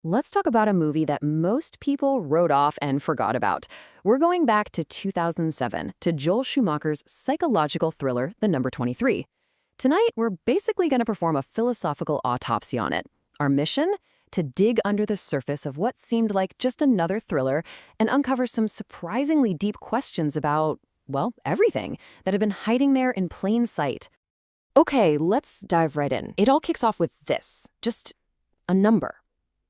Let's talk about a movie that most people wrote off and forgot about. We're going back to 2007 to Joel Schumacher's psychological thriller, The Number 23. Tonight, we're basically going to perform a philosophical autopsy on it. Our mission? To dig under the surface of what seemed like just another thriller and uncover some surprisingly deep questions about, well, everything that had been hiding there in plain sight. Okay, let's dive right in. It all kicks off with this, just a number.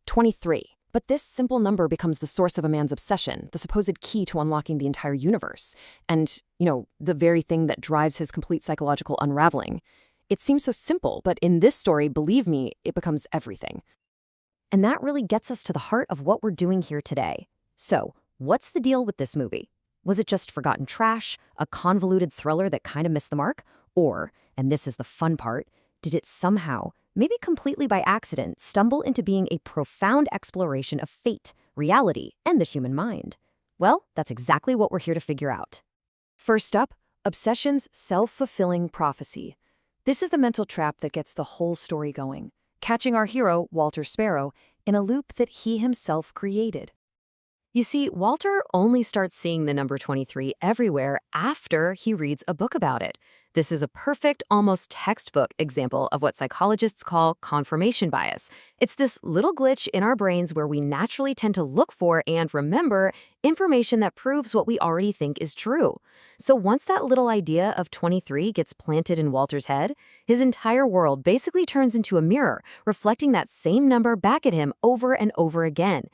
23. But this simple number becomes the source of a man's obsession, the supposed key to unlocking the entire universe, and, the very thing that drives his complete psychological unraveling. It seems so simple, but in this story, believe me, it becomes everything. And that really gets us to the heart of what we're doing here today. So, what's the deal with this movie? Was it just forgotten trash, a convoluted thriller that kind of missed the mark? Or, and this is the fun part, did it somehow, maybe completely by accident, stumble into being a profound exploration of fate, reality, and the human mind? Well, that's exactly what we're here to figure out. First up, obsession's self-fulfilling prophecy. This is the mental trap that gets the whole story going, catching our hero, Walter Sparrow, in a loop that he himself created. You see, Walter only starts seeing the number 23 everywhere after he reads a book about it. This is a perfect, almost textbook example of what psychologists call confirmation bias. It's this little glitch in our brains where we naturally tend to look for and remember information that proves what we already think is true. So once that little idea of 23 gets planted in Walter's head, his entire world basically turns into a mirror, reflecting that same number back at him over and over again.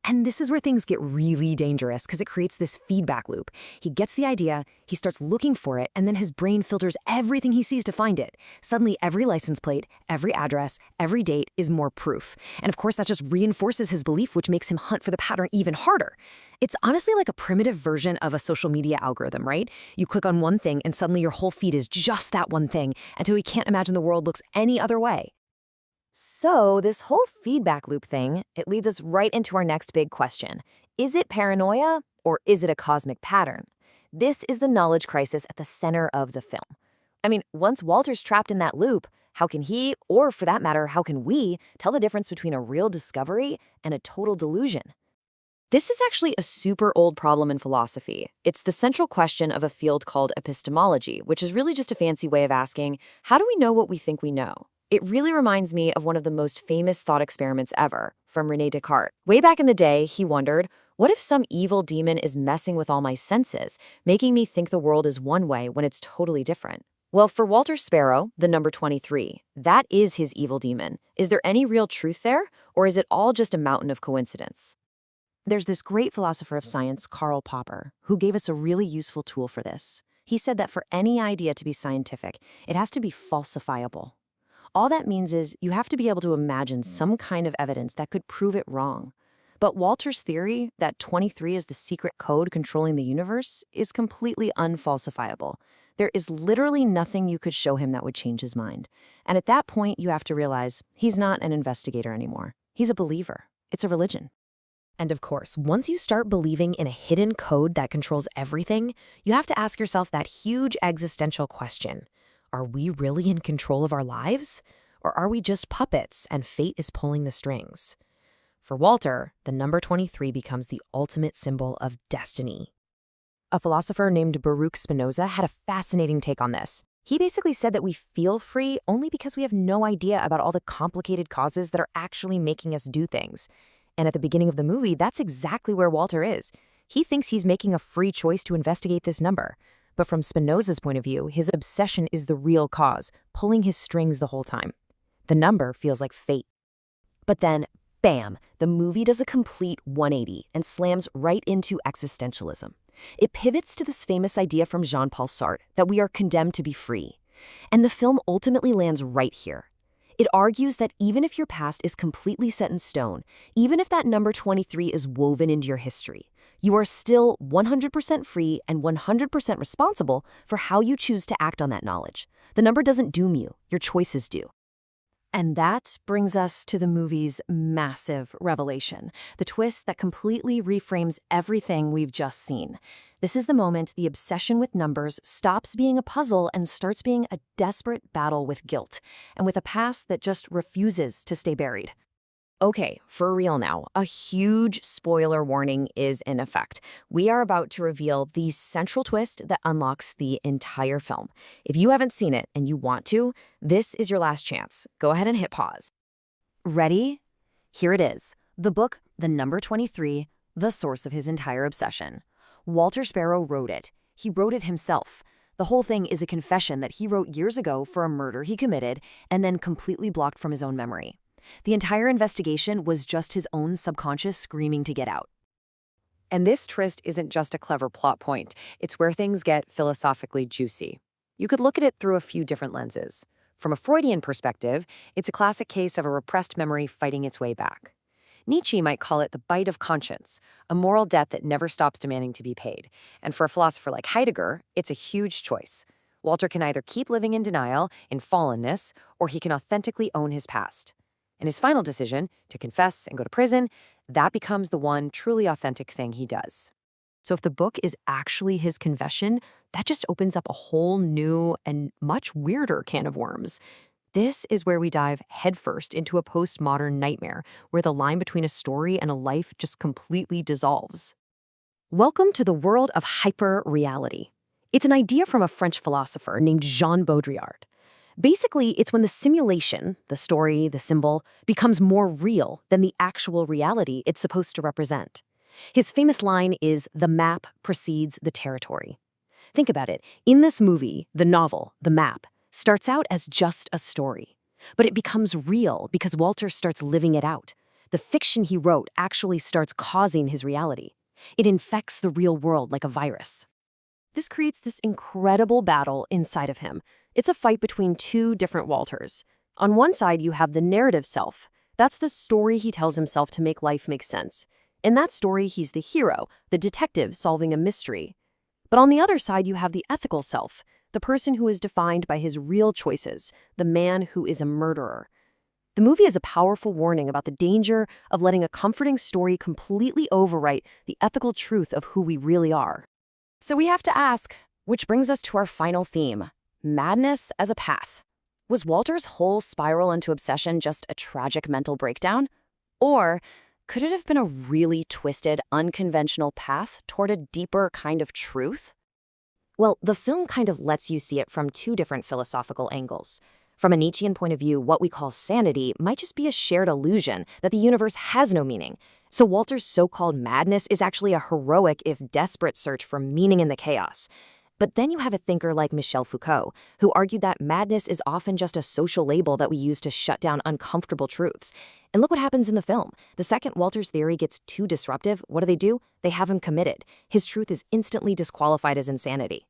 And this is where things get really dangerous because it creates this feedback loop. He gets the idea, he starts looking for it, and then his brain filters everything he sees to find it. Suddenly, every license plate, every address, every date is more proof. And of course, that just reinforces his belief, which makes him hunt for the pattern even harder. It's honestly like a primitive version of a social media algorithm, right? You click on one thing, and suddenly your whole feed is just that one thing until you can't imagine the world looks any other way. So this whole feedback loop thing, it leads us right into our next big question. Is it paranoia or is it a cosmic pattern? This is the knowledge crisis at the center of the film. I mean, once Walter's trapped in that loop, how can he, or for that matter, how can we, tell the difference between a real discovery and a total delusion? This is actually a super old problem in philosophy. It's the central question of a field called epistemology, which is really just a fancy way of asking, how do we know what we think we know? It really reminds me of one of the most famous thought experiments ever, from René Descartes. Way back in the day, he wondered, what if some evil demon is messing with all my senses, making me think the world is one way when it's totally different? Well, for Walter Sparrow, the number 23, that is his evil demon. Is there any real truth there, or is it all just a mountain of coincidence? There's this great philosopher of science, Karl Popper, who gave us a really useful tool for this. He said that for any idea to be scientific, it has to be falsifiable. All that means is you have to be able to imagine some kind of evidence that could prove it wrong. But Walter's theory that 23 is the secret code controlling the universe is completely unfalsifiable. There is literally nothing you could show him that would change his mind. And at that point, you have to realize he's not an investigator anymore. He's a believer. It's a religion. And of course, once you start believing in a hidden code that controls everything, you have to ask yourself that huge existential question. Are we really in control of our lives? Or are we just puppets and fate is pulling the strings? For Walter, the number 23 becomes the ultimate symbol of destiny. A philosopher named Baruch Spinoza had a fascinating take on this. He basically said that we feel free only because we have no idea about all the complicated causes that are actually making us do things. And at the beginning of the movie, that's exactly where Walter is. He thinks he's making a free choice to investigate this number. But from Spinoza's point of view, his obsession is the real cause, pulling his strings the whole time. The number feels like fate. But then, bam, the movie does a complete 180 and slams right into existentialism. It pivots to this famous idea from Jean-Paul Sartre that we are condemned to be free. And the film ultimately lands right here. It argues that even if your past is completely set in stone, even if that number 23 is woven into your history, you are still 100% free and 100% responsible for how you choose to act on that knowledge. The number doesn't doom you, your choices do. And that brings us to the movie's massive revelation, the twist that completely reframes everything we've just seen. This is the moment the obsession with numbers stops being a puzzle and starts being a desperate battle with guilt, and with a past that just refuses to stay buried. Okay, for real now, a huge spoiler warning is in effect. We are about to reveal the central twist that unlocks the entire film. If you haven't seen it and you want to, this is your last chance. Go ahead and hit pause. Ready? Here it is. The book, The Number 23, the source of his entire obsession. Walter Sparrow wrote it. He wrote it himself. The whole thing is a confession that he wrote years ago for a murder he committed and then completely blocked from his own memory. The entire investigation was just his own subconscious screaming to get out. And this twist isn't just a clever plot point. It's where things get philosophically juicy. You could look at it through a few different lenses. From a Freudian perspective, it's a classic case of a repressed memory fighting its way back. Nietzsche might call it the bite of conscience, a moral debt that never stops demanding to be paid. And for a philosopher like Heidegger, it's a huge choice. Walter can either keep living in denial, in fallenness, or he can authentically own his past. And his final decision, to confess and go to prison, that becomes the one truly authentic thing he does. So if the book is actually his confession, that just opens up a whole new and much weirder can of worms. This is where we dive headfirst into a postmodern nightmare, where the line between a story and a life just completely dissolves. Welcome to the world of hyperreality. It's an idea from a French philosopher named Jean Baudrillard. Basically, it's when the simulation, the story, the symbol, becomes more real than the actual reality it's supposed to represent. His famous line is, "The map precedes the territory." Think about it. In this movie, the novel, The Map, starts out as just a story. But it becomes real because Walter starts living it out. The fiction he wrote actually starts causing his reality. It infects the real world like a virus. This creates this incredible battle inside of him. It's a fight between two different Walters. On one side, you have the narrative self. That's the story he tells himself to make life make sense. In that story, he's the hero, the detective solving a mystery. But on the other side, you have the ethical self, the person who is defined by his real choices, the man who is a murderer. The movie is a powerful warning about the danger of letting a comforting story completely overwrite the ethical truth of who we really are. So we have to ask, which brings us to our final theme. Madness as a path. Was Walter's whole spiral into obsession just a tragic mental breakdown? Or could it have been a really twisted, unconventional path toward a deeper kind of truth? Well, the film kind of lets you see it from two different philosophical angles. From a Nietzschean point of view, what we call sanity might just be a shared illusion that the universe has no meaning. So Walter's so-called madness is actually a heroic, if desperate, search for meaning in the chaos. But then you have a thinker like Michel Foucault, who argued that madness is often just a social label that we use to shut down uncomfortable truths. And look what happens in the film. The second Walter's theory gets too disruptive, what do? They have him committed. His truth is instantly disqualified as insanity.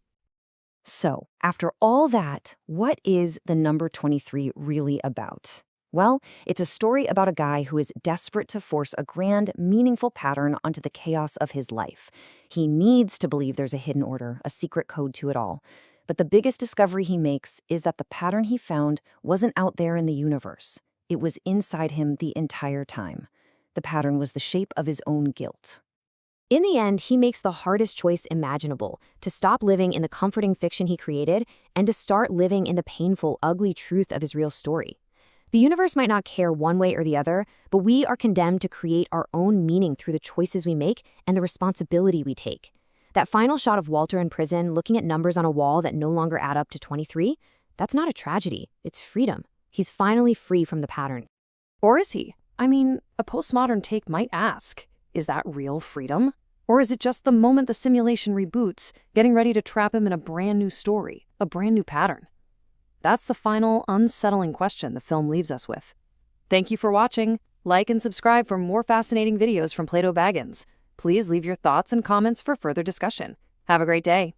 So, after all that, what is The Number 23 really about? Well, it's a story about a guy who is desperate to force a grand, meaningful pattern onto the chaos of his life. He needs to believe there's a hidden order, a secret code to it all. But the biggest discovery he makes is that the pattern he found wasn't out there in the universe. It was inside him the entire time. The pattern was the shape of his own guilt. In the end, he makes the hardest choice imaginable, to stop living in the comforting fiction he created and to start living in the painful, ugly truth of his real story. The universe might not care one way or the other, but we are condemned to create our own meaning through the choices we make and the responsibility we take. That final shot of Walter in prison looking at numbers on a wall that no longer add up to 23, that's not a tragedy, it's freedom. He's finally free from the pattern. Or is he? I mean, a postmodern take might ask, is that real freedom? Or is it just the moment the simulation reboots, getting ready to trap him in a brand new story, a brand new pattern? That's the final, unsettling question the film leaves us with. Thank you for watching. Like and subscribe for more fascinating videos from Plato Baggins. Please leave your thoughts and comments for further discussion. Have a great day.